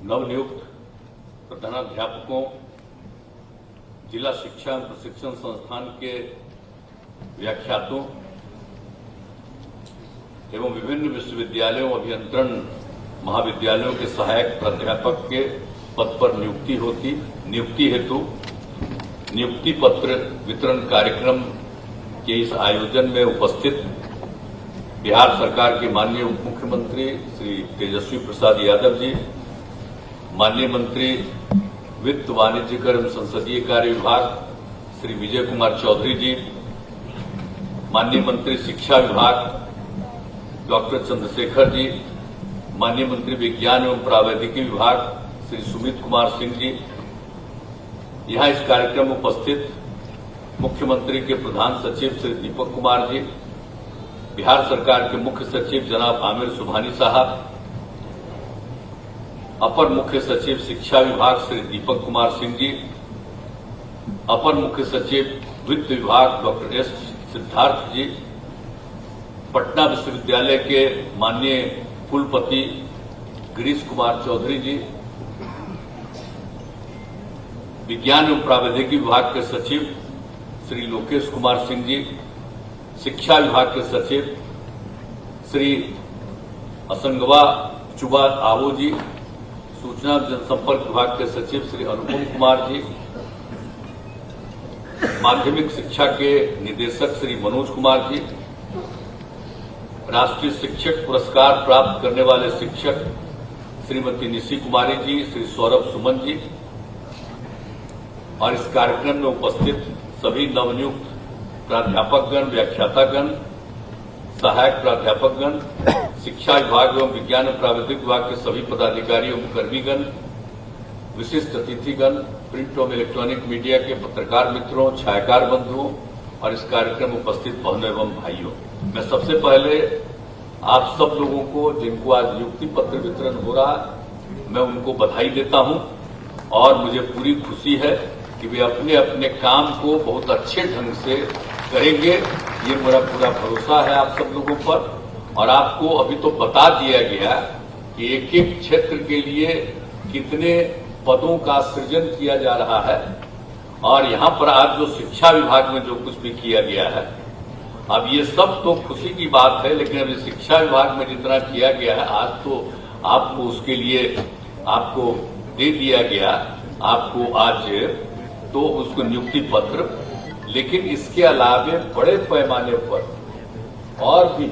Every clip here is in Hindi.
नवनियुक्त प्रधानाध्यापकों, जिला शिक्षा एवं प्रशिक्षण संस्थान के व्याख्यातों एवं विभिन्न विश्वविद्यालयों अभियंत्रण महाविद्यालयों के सहायक प्राध्यापक के पद पर नियुक्ति हेतु नियुक्ति पत्र वितरण कार्यक्रम के इस आयोजन में उपस्थित बिहार सरकार के माननीय उप मुख्यमंत्री श्री तेजस्वी प्रसाद यादव जी, माननीय मंत्री वित्त वाणिज्य कर एवं संसदीय कार्य विभाग श्री विजय कुमार चौधरी जी, माननीय मंत्री शिक्षा विभाग डॉक्टर चंद्रशेखर जी, माननीय मंत्री विज्ञान एवं प्रावैधिकी विभाग श्री सुमित कुमार सिंह जी, यहां इस कार्यक्रम में उपस्थित मुख्यमंत्री के प्रधान सचिव श्री दीपक कुमार जी, बिहार सरकार के मुख्य सचिव जनाब आमिर सुबहानी साहब, अपर मुख्य सचिव शिक्षा विभाग श्री दीपक कुमार सिंह जी, अपर मुख्य सचिव वित्त विभाग डॉक्टर एस सिद्धार्थ जी, पटना विश्वविद्यालय के माननीय कुलपति गिरीश कुमार चौधरी जी, विज्ञान एवं प्रावैधिकी विभाग के सचिव श्री लोकेश कुमार सिंह जी, शिक्षा विभाग के सचिव श्री असंगवा चुबा आवो जी, सूचना जनसंपर्क विभाग के सचिव श्री अनुपम कुमार जी, माध्यमिक शिक्षा के निदेशक श्री मनोज कुमार जी, राष्ट्रीय शिक्षक पुरस्कार प्राप्त करने वाले शिक्षक श्रीमती निशी कुमारी जी, श्री सौरभ सुमन जी और इस कार्यक्रम में उपस्थित सभी नवनियुक्त प्राध्यापकगण, व्याख्यातागण, सहायक प्राध्यापकगण, शिक्षा विभाग एवं विज्ञान एवं प्राविधिक विभाग के सभी पदाधिकारी एवं कर्मीगण, विशिष्ट अतिथिगण, प्रिंट एवं इलेक्ट्रॉनिक मीडिया के पत्रकार मित्रों, छायाकार बंधुओं और इस कार्यक्रम में उपस्थित बहनों एवं भाइयों, मैं सबसे पहले आप सब लोगों को जिनको आज नियुक्ति पत्र वितरण हो रहा है, मैं उनको बधाई देता हूं और मुझे पूरी खुशी है कि वे अपने अपने काम को बहुत अच्छे ढंग से करेंगे। ये मेरा पूरा भरोसा है आप सब लोगों पर। और आपको अभी तो बता दिया गया कि एक एक क्षेत्र के लिए कितने पदों का सृजन किया जा रहा है और यहां पर आज जो शिक्षा विभाग में जो कुछ भी किया गया है, अब ये सब तो खुशी की बात है, लेकिन अभी शिक्षा विभाग में जितना किया गया है आज तो आपको उसके लिए आपको दे दिया गया, आपको आज तो उसको नियुक्ति पत्र, लेकिन इसके अलावे बड़े पैमाने पर और भी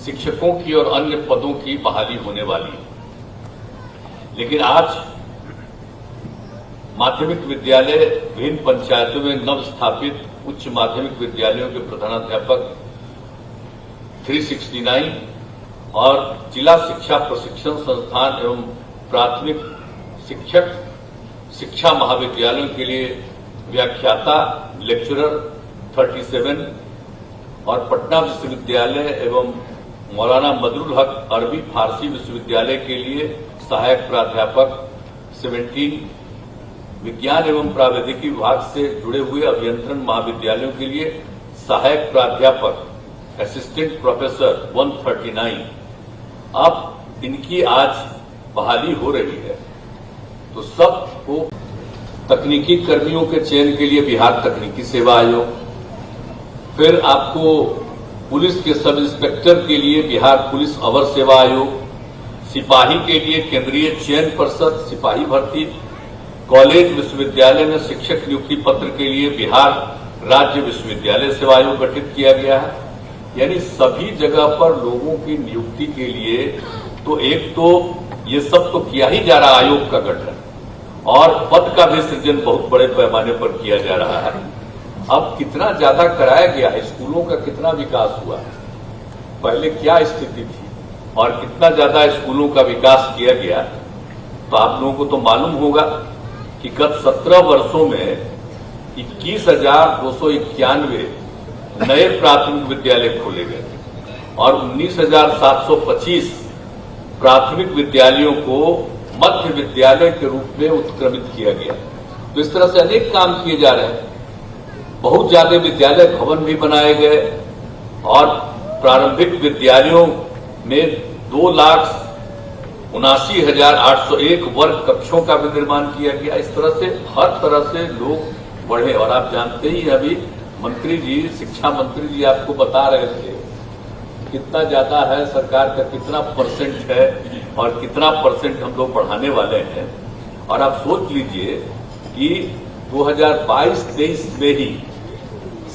शिक्षकों की और अन्य पदों की बहाली होने वाली है। लेकिन आज माध्यमिक विद्यालय विभिन्न पंचायतों में नव स्थापित उच्च माध्यमिक विद्यालयों के प्रधानाध्यापक 369 और जिला शिक्षा प्रशिक्षण संस्थान एवं प्राथमिक शिक्षक शिक्षा महाविद्यालयों के लिए व्याख्याता लेक्चरर 37 और पटना विश्वविद्यालय एवं मौलाना मदरुल हक अरबी फारसी विश्वविद्यालय के लिए सहायक प्राध्यापक 17, विज्ञान एवं प्रावैधिकी विभाग से जुड़े हुए अभियंत्रण महाविद्यालयों के लिए सहायक प्राध्यापक असिस्टेंट प्रोफेसर 139, अब इनकी आज बहाली हो रही है। तो सबको तकनीकी कर्मियों के चयन के लिए बिहार तकनीकी सेवा आयोग, फिर आपको पुलिस के सब इंस्पेक्टर के लिए बिहार पुलिस अवर सेवा आयोग, सिपाही के लिए केंद्रीय चयन परिषद सिपाही भर्ती, कॉलेज विश्वविद्यालय में शिक्षक नियुक्ति पत्र के लिए बिहार राज्य विश्वविद्यालय सेवा आयोग गठित किया गया है। यानी सभी जगह पर लोगों की नियुक्ति के लिए तो एक तो ये सब तो किया ही जा रहा आयोग का गठन और पद का भी सृजन बहुत बड़े पैमाने पर किया जा रहा है। अब कितना ज्यादा कराया गया है, स्कूलों का कितना विकास हुआ है, पहले क्या स्थिति थी और कितना ज्यादा स्कूलों का विकास किया गया, तो आप लोगों को तो मालूम होगा कि गत 17 वर्षों में 21,291 नए प्राथमिक विद्यालय खोले गए और 19,725 प्राथमिक विद्यालयों को मध्य विद्यालय के रूप में उत्क्रमित किया गया। तो इस तरह से अनेक काम किए जा रहे हैं। बहुत ज्यादा विद्यालय भवन भी बनाए गए और प्रारंभिक विद्यालयों में 79,801 वर्ग कक्षों का भी निर्माण किया गया। इस तरह से हर तरह से लोग बढ़े। और आप जानते ही अभी मंत्री जी, शिक्षा मंत्री जी आपको बता रहे थे कितना ज्यादा है, सरकार का कितना परसेंट है और कितना परसेंट हम लोग बढ़ाने वाले हैं। और आप सोच लीजिए कि 2022-23 में ही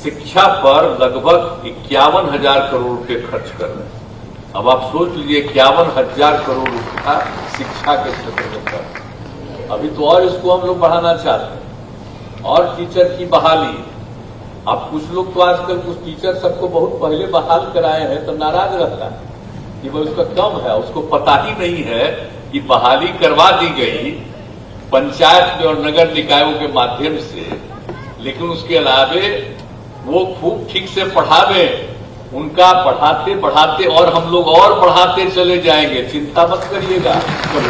शिक्षा पर लगभग 51,000 करोड़ रुपए खर्च कर रहे हैं। अब आप सोच लीजिए 51,000 करोड़ रुपया शिक्षा के क्षेत्र में खर्च। अभी तो और इसको हम लोग बढ़ाना चाहते हैं। और टीचर की बहाली, अब कुछ लोग तो आजकल कुछ टीचर सबको बहुत पहले बहाल कराए हैं तो नाराज रहता है कि वो उसका कम है, उसको पता ही नहीं है कि बहाली करवा दी गई पंचायत में और नगर निकायों के माध्यम से, लेकिन उसके अलावे वो खूब ठीक से पढ़ावे, उनका बढ़ाते बढ़ाते और हम लोग और बढ़ाते चले जाएंगे, चिंता मत करिएगा, वो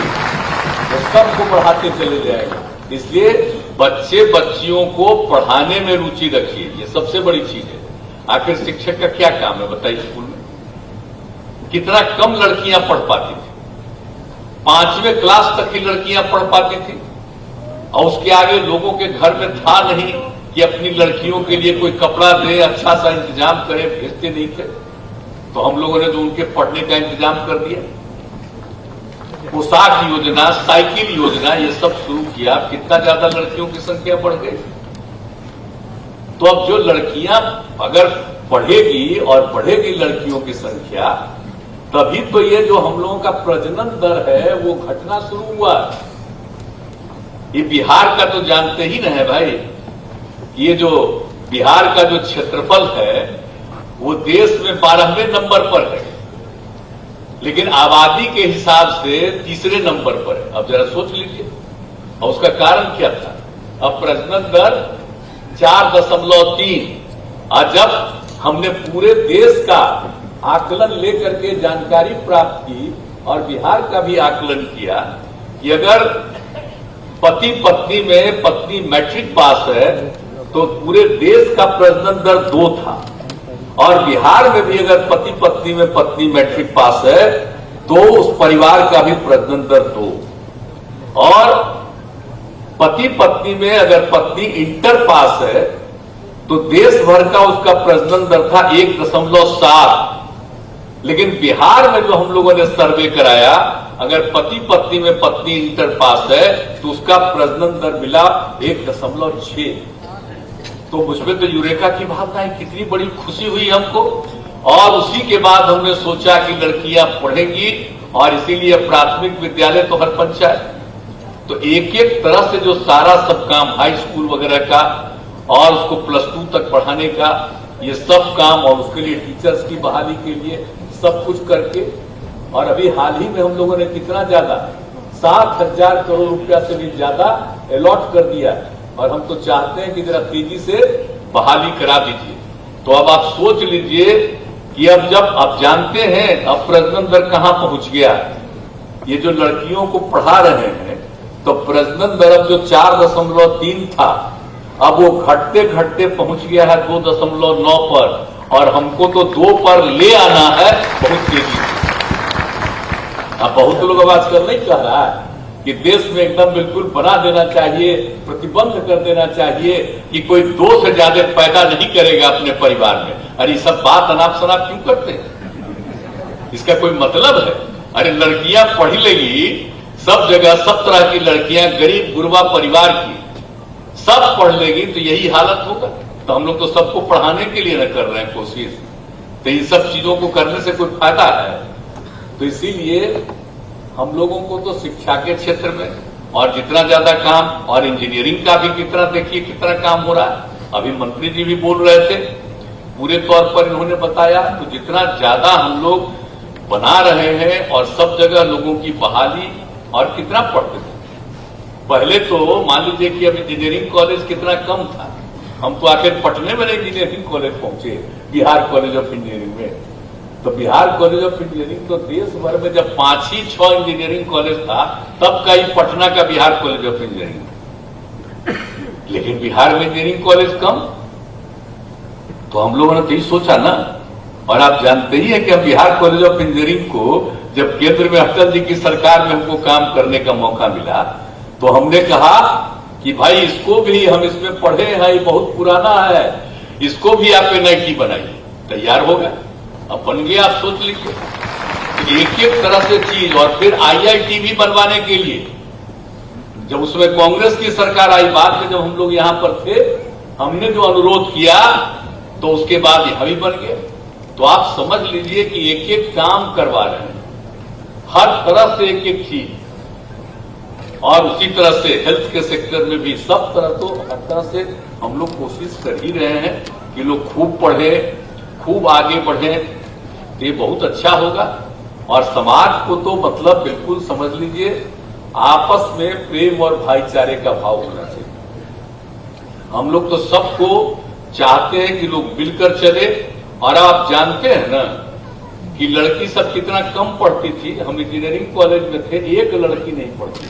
सबको बढ़ाते चले जाएंगे। इसलिए बच्चे बच्चियों को पढ़ाने में रुचि रखिए, ये सबसे बड़ी चीज है। आखिर शिक्षक का क्या काम है बताइए? स्कूल में कितना कम लड़कियां पढ़ पाती थी, 5वीं क्लास तक की लड़कियां पढ़ पाती थी और उसके आगे लोगों के घर में था नहीं कि अपनी लड़कियों के लिए कोई कपड़ा दे, अच्छा सा इंतजाम करे, भेजते नहीं थे। तो हम लोगों ने तो उनके पढ़ने का इंतजाम कर दिया, पोशाक योजना, साइकिल योजना, ये सब शुरू किया। कितना ज्यादा लड़कियों की संख्या बढ़ गई। तो अब जो लड़कियां अगर पढ़ेगी और बढ़ेगी लड़कियों की संख्या, तभी तो ये जो हम लोगों का प्रजनन दर है वो घटना शुरू हुआ। ये बिहार का तो जानते ही ना है भाई, ये जो बिहार का जो क्षेत्रफल है वो देश में 12वें नंबर पर है, लेकिन आबादी के हिसाब से 3रे नंबर पर है। अब जरा सोच लीजिए, और उसका कारण क्या था? अब प्रजनन दर 4.3, और जब हमने पूरे देश का आकलन लेकर के जानकारी प्राप्त की और बिहार का भी आकलन किया कि अगर पति पत्नी में पत्नी मैट्रिक पास है तो पूरे देश का प्रजनन दर 2 था, और बिहार में भी अगर पति पत्नी में पत्नी मैट्रिक पास है तो उस परिवार का भी प्रजनन दर 2, और पति पत्नी में अगर पत्नी इंटर पास है तो देश भर का उसका प्रजनन दर था 1.7। लेकिन बिहार में जो हम लोगों ने सर्वे कराया, अगर पति पत्नी में पत्नी इंटर पास है तो उसका प्रजनन दर मिला 1.6। तो मुझमें तो यूरेका की भावना है, कितनी बड़ी खुशी हुई हमको। और उसी के बाद हमने सोचा कि लड़कियां पढ़ेंगी, और इसीलिए प्राथमिक विद्यालय तो हर पंचायत, तो एक एक तरह से जो सारा सब काम हाई स्कूल वगैरह का और उसको +2 तक पढ़ाने का, ये सब काम, और उसके लिए टीचर्स की बहाली के लिए सब कुछ करके, और अभी हाल ही में हम लोगों ने कितना ज्यादा 7,000 करोड़ रुपया से भी ज्यादा अलॉट कर दिया, और हम तो चाहते हैं कि जरा तेजी से बहाली करा दीजिए। तो अब आप सोच लीजिए कि अब जब आप जानते हैं अब प्रजनन दर कहां पहुंच गया, ये जो लड़कियों को पढ़ा रहे हैं तो प्रजनन दर अब जो 4.3 था, अब वो घटते घटते पहुंच गया है 2.9 पर, और हमको तो 2 पर ले आना है बहुत तेजी से। अब बहुत लोग अब आजकल नहीं कह रहा है कि देश में एकदम बिल्कुल बना देना चाहिए, प्रतिबंध कर देना चाहिए कि कोई 2 से ज्यादा पैदा नहीं करेगा अपने परिवार में। अरे ये सब बात अनाप शनाप क्यों करते हैं? इसका कोई मतलब है? अरे लड़कियां पढ़ी लेगी, सब जगह सब तरह की लड़कियां, गरीब गुरबा परिवार की सब पढ़ लेगी तो यही हालत होगा। तो हम लोग तो सबको पढ़ाने के लिए न कर रहे हैं कोशिश, तो इन सब चीजों को करने से कोई फायदा है? तो इसीलिए हम लोगों को तो शिक्षा के क्षेत्र में और जितना ज्यादा काम, और इंजीनियरिंग का भी कितना, देखिए कितना काम हो रहा है। अभी मंत्री जी भी बोल रहे थे, पूरे तौर पर इन्होंने बताया, तो जितना ज्यादा हम लोग बना रहे हैं और सब जगह लोगों की बहाली, और कितना पढ़ते थे पहले तो मान लीजिए कि अब इंजीनियरिंग कॉलेज कितना कम था। हम तो आखिर पटने में इंजीनियरिंग कॉलेज पहुंचे, बिहार कॉलेज ऑफ इंजीनियरिंग में। तो बिहार कॉलेज ऑफ इंजीनियरिंग तो देश भर में जब 5 ही 6 इंजीनियरिंग कॉलेज था, तब का ही पटना का बिहार कॉलेज ऑफ इंजीनियरिंग। लेकिन बिहार में इंजीनियरिंग कॉलेज कम, तो हम लोगों ने तो यही सोचा ना। और आप जानते ही हैं कि हम बिहार कॉलेज ऑफ इंजीनियरिंग को जब केंद्र में अटल जी की सरकार में हमको काम करने का मौका मिला तो हमने कहा कि भाई इसको भी हम इसमें पढ़े हैं, ये बहुत पुराना है, इसको भी आप एनआईटी बनाइए। तैयार हो गया, अब बन गया। आप सोच लीजिए एक एक तरह से चीज। और फिर आईआईटी भी बनवाने के लिए जब उसमें कांग्रेस की सरकार आई, बाद में जब हम लोग यहां पर थे, हमने जो अनुरोध किया तो उसके बाद यह भी बन गया। तो आप समझ लीजिए कि एक एक काम करवा रहे हैं, हर तरह से एक एक चीज। और उसी तरह से हेल्थ के सेक्टर में भी सब तरह, तो हर तरह से हम लोग कोशिश कर ही रहे हैं कि लोग खूब पढ़े, खूब आगे बढ़े, तो ये बहुत अच्छा होगा। और समाज को तो मतलब बिल्कुल समझ लीजिए आपस में प्रेम और भाईचारे का भाव होना चाहिए। हम लोग तो सबको चाहते हैं कि लोग मिलकर चले। और आप जानते हैं ना कि लड़की सब कितना कम पढ़ती थी। हम इंजीनियरिंग कॉलेज में थे, एक लड़की नहीं पढ़ती।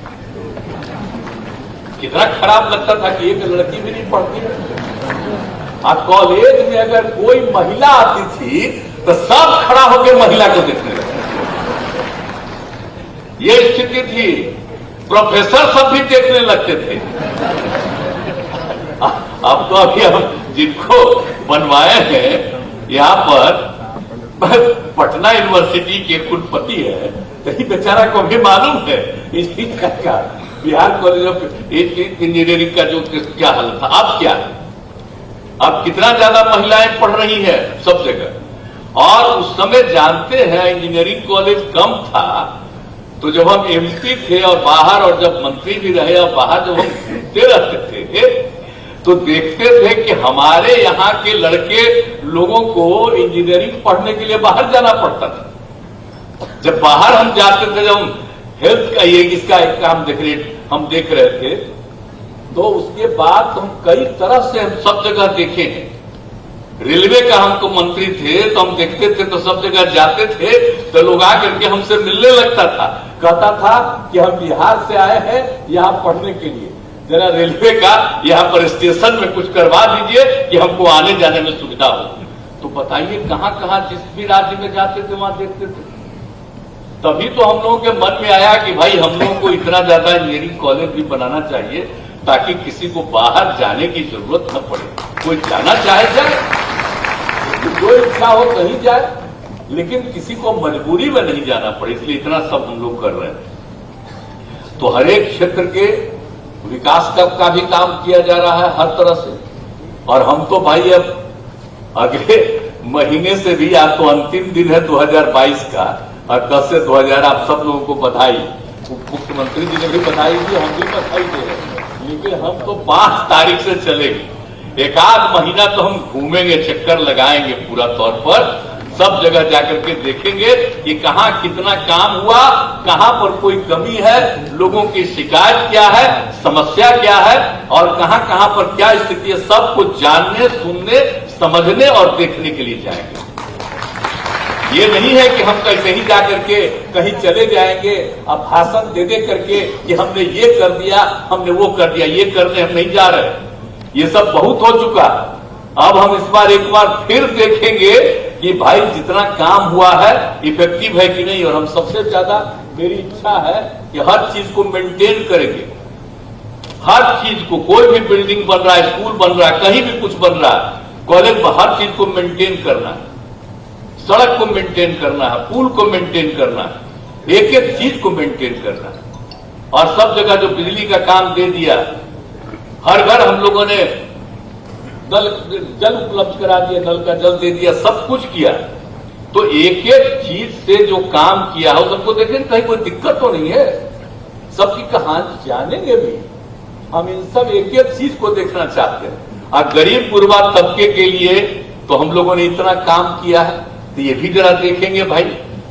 कितना खराब लगता था कि एक लड़की भी नहीं पढ़ती। और कॉलेज में अगर कोई महिला आती थी तो सब खड़ा होकर महिला को देखने लगते। ये स्थिति थी, प्रोफेसर सब भी देखने लगते थे। अब तो अभी हम जिनको बनवाए हैं यहां पर पटना यूनिवर्सिटी के कुलपति है, तो ये बेचारा को भी मालूम है इस चीज का बिहार कॉलेज ऑफ इंजीनियरिंग का जो क्या हाल था। अब क्या है, अब कितना ज्यादा महिलाएं पढ़ रही है सब जगह। और उस समय जानते हैं इंजीनियरिंग कॉलेज कम था, तो जब हम एमपी थे और बाहर, और जब मंत्री भी रहे और बाहर जब हम घूमते रहते थे तो देखते थे कि हमारे यहाँ के लड़के लोगों को इंजीनियरिंग पढ़ने के लिए बाहर जाना पड़ता था। जब बाहर हम जाते थे, जब हम हेल्थ का ये इसका एक काम हम देख रहे थे, तो उसके बाद हम कई तरह से हम सब जगह देखे हैं। रेलवे का हम तो मंत्री थे, तो हम देखते थे तो सब जगह जाते थे तो लोग आकर के हमसे मिलने लगता था, कहता था कि हम बिहार से आए हैं यहाँ पढ़ने के लिए, जरा रेलवे का यहाँ पर स्टेशन में कुछ करवा दीजिए कि हमको आने जाने में सुविधा हो। तो बताइए कहाँ कहाँ जिस भी राज्य में जाते थे वहां देखते थे। तभी तो हम लोगों के मन में आया कि भाई हम लोगों को इतना ज्यादा इंजीनियरिंग कॉलेज भी बनाना चाहिए ताकि किसी को बाहर जाने की जरूरत न पड़े। कोई जाना चाहे जाए, जो इच्छा हो कहीं जाए, लेकिन किसी को मजबूरी में नहीं जाना पड़े। इसलिए इतना सब हम लोग कर रहे हैं। तो हर एक क्षेत्र के विकास का भी काम किया जा रहा है हर तरह से। और हम तो भाई अब अगले महीने से भी, आज तो अंतिम दिन है 2022 का, और 10 से 2000 आप सब लोगों को बधाई। मुख्यमंत्री जी ने भी बधाई दी, हम भी बधाई दे रहे हैं। लेकिन हम तो 5 तारीख से चलेंगे, एक आध महीना तो हम घूमेंगे, चक्कर लगाएंगे पूरा तौर पर, सब जगह जाकर के देखेंगे कि कहाँ कितना काम हुआ, कहाँ पर कोई कमी है, लोगों की शिकायत क्या है, समस्या क्या है, और कहाँ कहाँ पर क्या स्थिति है, सब कुछ जानने, सुनने, समझने और देखने के लिए जाएंगे। ये नहीं है कि हम कैसे ही जाकर के कहीं चले जाएंगे अब भाषण दे दे करके कि हमने ये कर दिया, हमने वो कर दिया। ये करने हम नहीं जा रहे, ये सब बहुत हो चुका। अब हम इस बार एक बार फिर देखेंगे कि भाई जितना काम हुआ है इफेक्टिव है कि नहीं। और हम सबसे ज्यादा, मेरी इच्छा है कि हर चीज को मेंटेन करेंगे, हर चीज को। कोई भी बिल्डिंग बन रहा है, स्कूल बन रहा है, कहीं भी कुछ बन रहा है, कॉलेज में, हर चीज को मेंटेन करना है। सड़क को मेंटेन करना है, पुल को मेंटेन करना है, एक एक चीज को मेंटेन करना है। और सब जगह जो बिजली का काम दे दिया, हर घर हम लोगों ने जल उपलब्ध करा दिया, नल का जल दे दिया, सब कुछ किया। तो एक एक चीज से जो काम किया है सबको देखें, कहीं कोई दिक्कत तो नहीं है। सबकी कहानी जानेंगे भी, हम इन सब एक एक चीज को देखना चाहते हैं। और गरीब गुरबा तबके के लिए तो हम लोगों ने इतना काम किया है, तो ये भी जरा देखेंगे भाई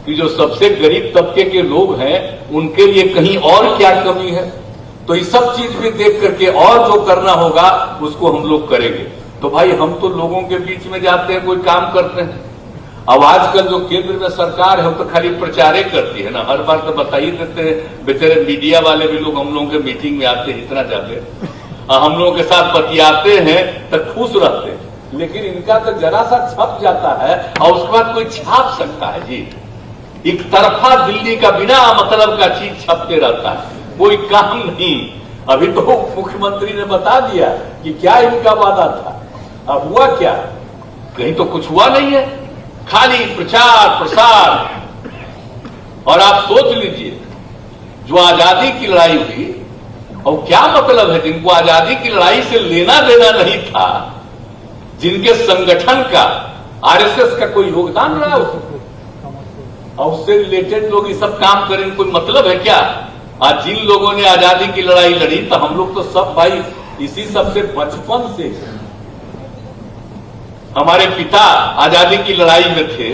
कि जो सबसे गरीब तबके के लोग हैं उनके लिए कहीं और क्या कमी है। तो ये सब चीज भी देख करके और जो करना होगा उसको हम लोग करेंगे। तो भाई हम तो लोगों के बीच में जाते हैं, कोई काम करते हैं। अब आजकल जो केंद्र में सरकार है वो तो खाली प्रचारे करती है ना, हर बार तो बता ही देते हैं। बेचारे मीडिया वाले भी लोग हम लोगों के मीटिंग में आते हैं, इतना जाते, हम लोगों के साथ बतियाते हैं तो खुश रहते हैं। लेकिन इनका तो जरा सा छप जाता है और उसके बाद कोई छाप सकता है जी, एक तरफा दिल्ली का बिना मतलब का चीज छपते रहता है, कोई काम नहीं। अभी तो मुख्यमंत्री ने बता दिया कि क्या इनका वादा था, अब हुआ क्या? कहीं तो कुछ हुआ नहीं है, खाली प्रचार प्रसार। और आप सोच लीजिए, जो आजादी की लड़ाई हुई, और क्या मतलब है जिनको आजादी की लड़ाई से लेना देना नहीं था, जिनके संगठन का आरएसएस का कोई योगदान रहा उसको, और उससे रिलेटेड लोग ये सब काम करें, कोई मतलब है क्या? आज जिन लोगों ने आजादी की लड़ाई लड़ी, तो हम लोग तो सब भाई इसी सब से बचपन से, हमारे पिता आजादी की लड़ाई में थे,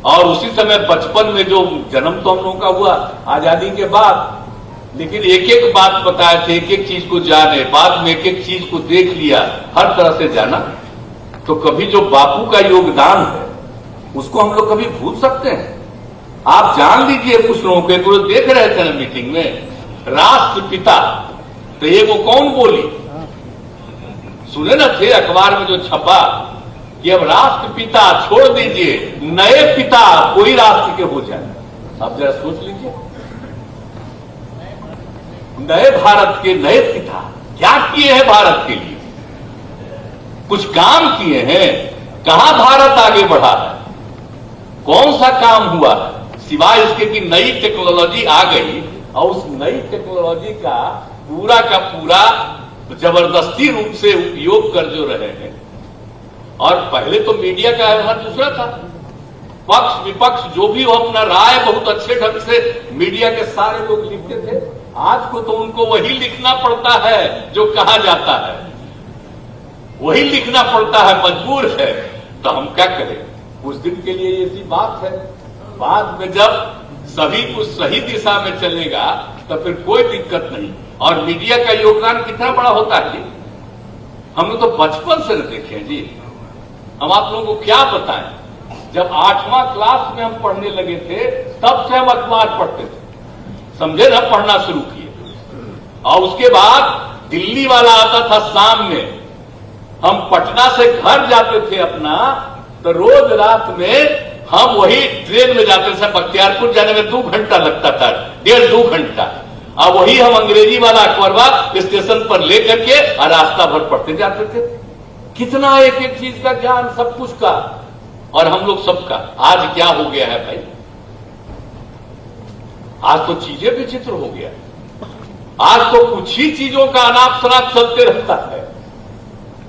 और उसी समय बचपन में जो जन्म तो हम लोगों का हुआ आजादी के बाद, लेकिन एक एक बात बताए थे, एक एक चीज को जाने, बाद में एक एक चीज को देख लिया, हर तरह से जाना। तो कभी जो बापू का योगदान है उसको हम लोग कभी भूल सकते हैं? आप जान लीजिए, कुछ लोगों के तो देख रहे थे ना मीटिंग में, राष्ट्रपिता, तो ये वो कौन बोली? सुने ना थे अखबार में जो छपा कि अब राष्ट्रपिता छोड़ दीजिए, नए पिता कोई राष्ट्र के हो जाए। आप जरा सोच लीजिए, नए भारत के नए पिता क्या किए हैं भारत के लिए? कुछ काम किए हैं? कहां भारत आगे बढ़ा है? कौन सा काम हुआ है सिवाय इसके कि नई टेक्नोलॉजी आ गई, और उस नई टेक्नोलॉजी का पूरा जबरदस्ती रूप से उपयोग कर जो रहे हैं। और पहले तो मीडिया का व्यवहार दूसरा था, पक्ष विपक्ष जो भी हो अपना राय बहुत अच्छे ढंग से मीडिया के सारे लोग लिखते थे। आज को तो उनको वही लिखना पड़ता है जो कहा जाता है, वही लिखना पड़ता है, मजबूर है। तो हम क्या करें? कुछ दिन के लिए ऐसी बात है, बाद में जब सभी कुछ सही दिशा में चलेगा तो फिर कोई दिक्कत नहीं। और मीडिया का योगदान कितना बड़ा होता है जी, हम लोग तो बचपन से देखे जी। हम आप लोगों को क्या बताएं, जब 8वां क्लास में हम पढ़ने लगे थे तब से हम अखबार पढ़ते थे, समझे ना, पढ़ना शुरू किए। और उसके बाद दिल्ली वाला आता था शाम में, हम पटना से घर जाते थे अपना, तो रोज रात में हम वही ट्रेन में जाते थे, बख्तियारपुर जाने में 2 घंटा लगता था, 1.5-2 घंटा। अब वही हम अंग्रेजी वाला अखबार स्टेशन पर लेकर के और रास्ता भर पढ़ते जाते थे। कितना एक एक चीज का ज्ञान, सब कुछ का, और हम लोग सबका। आज क्या हो गया है भाई? आज तो चीजें विचित्र हो गया। आज तो कुछ ही चीजों का अनाप शनाप चलते रहता है।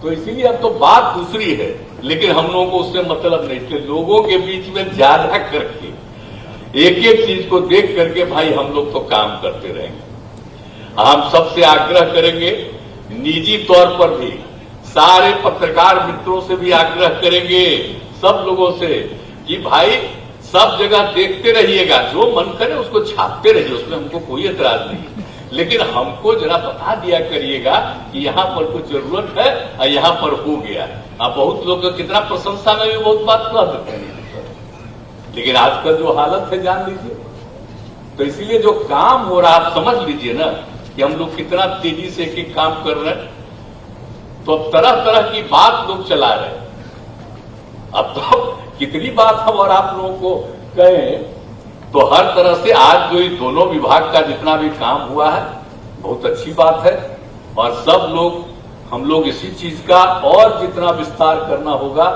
तो इसीलिए अब तो बात दूसरी है, लेकिन हम लोगों को उससे मतलब नहीं। इसलिए लोगों के बीच में ज्यादा करके एक एक चीज को देख करके भाई हम लोग तो काम करते रहेंगे। हम सबसे आग्रह करेंगे, निजी तौर पर भी सारे पत्रकार मित्रों से भी आग्रह करेंगे, सब लोगों से, कि भाई सब जगह देखते रहिएगा, जो मन करे उसको छापते रहिए, उसमें हमको कोई एतराज नहीं, लेकिन हमको जरा बता दिया करिएगा कि यहां पर कुछ जरूरत है और यहां पर हो गया। अब बहुत लोग कितना प्रशंसा में भी बहुत बात कह देते हैं, लेकिन आजकल जो हालत है जान लीजिए। तो इसीलिए जो काम हो रहा है आप समझ लीजिए ना कि हम लोग कितना तेजी से एक काम कर रहे हैं। तो अब तरह तरह की बात लोग चला रहे हैं। अब तो कितनी बात हम और आप लोगों को कहें, तो हर तरह से आज जो ये दोनों विभाग का जितना भी काम हुआ है बहुत अच्छी बात है। और सब लोग, हम लोग इसी चीज का और जितना विस्तार करना होगा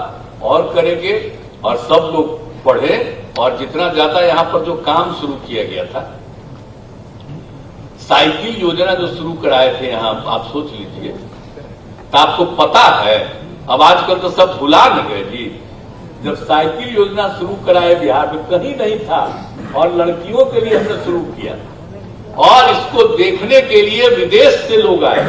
और करेंगे, और सब लोग पढ़े। और जितना ज्यादा यहां पर जो काम शुरू किया गया था, साइकिल योजना जो शुरू कराए थे यहां, आप सोच लीजिए। तो आपको पता है, अब आजकल तो सब भुला न गए जी, जब साइकिल योजना शुरू कराए बिहार में कहीं नहीं था, और लड़कियों के लिए हमने शुरू किया, और इसको देखने के लिए विदेश से लोग आए।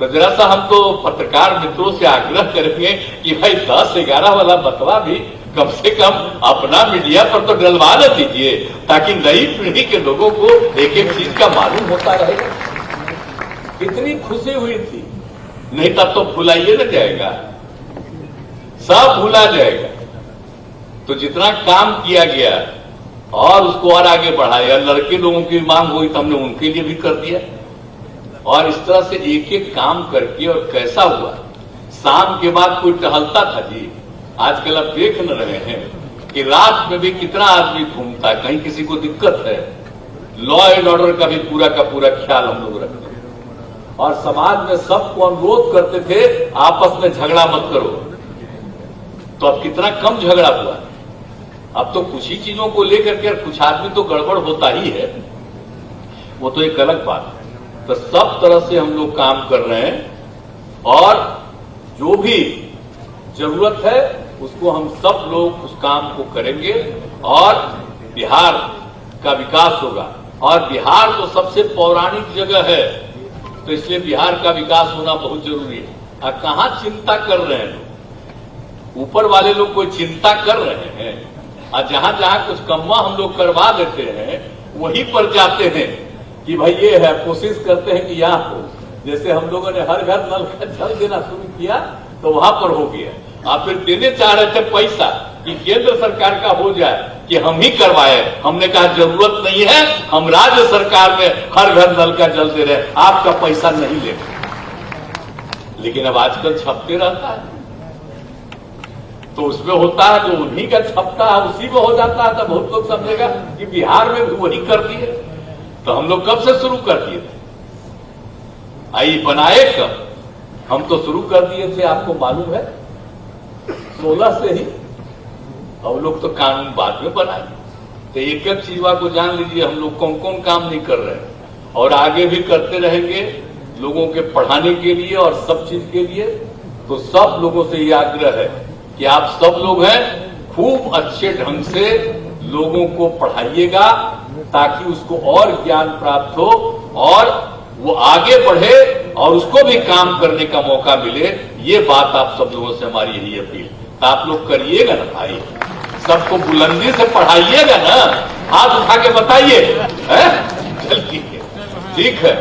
तो जरा सा हम तो पत्रकार मित्रों से आग्रह करेंगे कि भाई 10-11 वाला बतवा भी कम से कम अपना मीडिया पर तो डलवा न दीजिए, ताकि नई पीढ़ी के लोगों को एक एक चीज का मालूम होता रहेगा। कितनी खुशी हुई थी, नहीं तब तो भुलाइए न जाएगा, सब भुला जाएगा। तो जितना काम किया गया और उसको और आगे बढ़ाया, लड़के लोगों की मांग हुई तो हमने उनके लिए भी कर दिया। और इस तरह से एक एक काम करके, और कैसा हुआ, शाम के बाद कोई टहलता था जी। आजकल आप देख न रहे हैं कि रात में भी कितना आदमी घूमता है, कहीं किसी को दिक्कत है। लॉ एंड ऑर्डर का भी पूरा का पूरा ख्याल हम लोग रखते हैं और समाज में सबको अनुरोध करते थे आपस में झगड़ा मत करो। तो अब कितना कम झगड़ा हुआ। अब तो कुछ ही चीजों को लेकर के कुछ आदमी तो गड़बड़ होता ही है, वो तो एक अलग बात है। तो सब तरह से हम लोग काम कर रहे हैं और जो भी जरूरत है उसको हम सब लोग उस काम को करेंगे और बिहार का विकास होगा। और बिहार तो सबसे पौराणिक जगह है, तो इसलिए बिहार का विकास होना बहुत जरूरी है। और कहां चिंता कर रहे हैं लोग, ऊपर वाले लोग कोई चिंता कर रहे हैं और जहां जहां कुछ कम्मा हम लोग करवा देते हैं वहीं पर जाते हैं कि भाई ये है, कोशिश करते हैं कि यहां हो। जैसे हम लोगों ने हर घर नल का जल देना शुरू किया तो वहां पर हो गया। आप फिर देने चाह रहे थे पैसा कि केंद्र सरकार का हो जाए कि हम ही करवाए। हमने कहा जरूरत नहीं है, हम राज्य सरकार में हर घर नल का जल दे रहे, आपका पैसा नहीं ले। लेकिन अब आजकल छपते रहता है तो उसमें होता है जो उन्हीं का छपता है उसी में हो जाता है। तो बहुत लोग समझेगा कि बिहार में भी वही कर दिए। तो हम लोग कब से शुरू कर दिए थे, आई बनाए कब? हम तो शुरू कर दिए थे, आपको मालूम है 16 से ही। अब लोग तो कानून बाद में बनाए। तो एक एक चीज को जान लीजिए हम लोग कौन कौन काम नहीं कर रहे हैं और आगे भी करते रहेंगे लोगों के पढ़ाने के लिए और सब चीज के लिए। तो सब लोगों से ये आग्रह है कि आप सब लोग हैं खूब अच्छे ढंग से लोगों को पढ़ाइएगा ताकि उसको और ज्ञान प्राप्त हो और वो आगे बढ़े और उसको भी काम करने का मौका मिले। ये बात आप सब लोगों से हमारी यही अपील। तो आप लोग करिएगा ना भाई, सबको बुलंदी से पढ़ाइएगा ना, हाथ उठा के बताइए। चलिए ठीक है,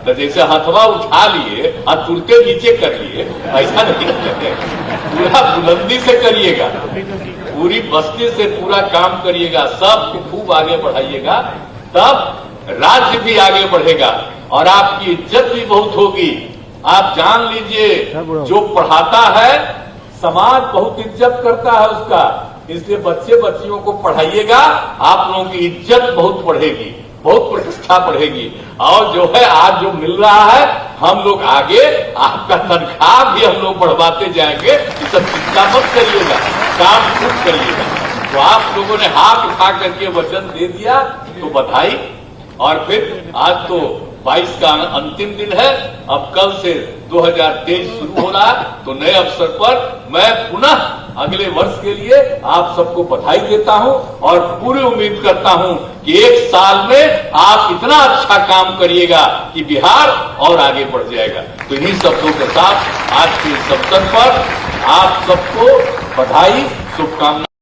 तो जैसे हथवा उठा लिए और तुरते नीचे कर लिए, ऐसा नहीं करते। पूरा बुलंदी से करिएगा, पूरी बस्ती से पूरा काम करिएगा, सबको खूब आगे बढ़ाइएगा, तब राज्य भी आगे बढ़ेगा और आपकी इज्जत भी बहुत होगी। आप जान लीजिए जो पढ़ाता है समाज बहुत इज्जत करता है उसका। इसलिए बच्चे बच्चियों को पढ़ाइएगा, आप लोगों की इज्जत बहुत बढ़ेगी, बहुत प्रतिष्ठा बढ़ेगी। और जो है आज जो मिल रहा है हम लोग आगे आपका तनख्वाह भी हम लोग बढ़वाते जाएंगे। ये सब चिंता मत करिएगा, काम खूब करिएगा। तो आप लोगों ने हाथ उठा करके वचन दे दिया तो बधाई। और फिर आज तो 22 का अंतिम दिन है, अब कल से 2023 शुरू हो रहा है। तो नए अवसर पर मैं पुनः अगले वर्ष के लिए आप सबको बधाई देता हूं और पूरी उम्मीद करता हूं कि एक साल में आप इतना अच्छा काम करिएगा कि बिहार और आगे बढ़ जाएगा। तो इन्हीं शब्दों के साथ आज के इस अवसर पर आप सबको बधाई, शुभकामनाएं।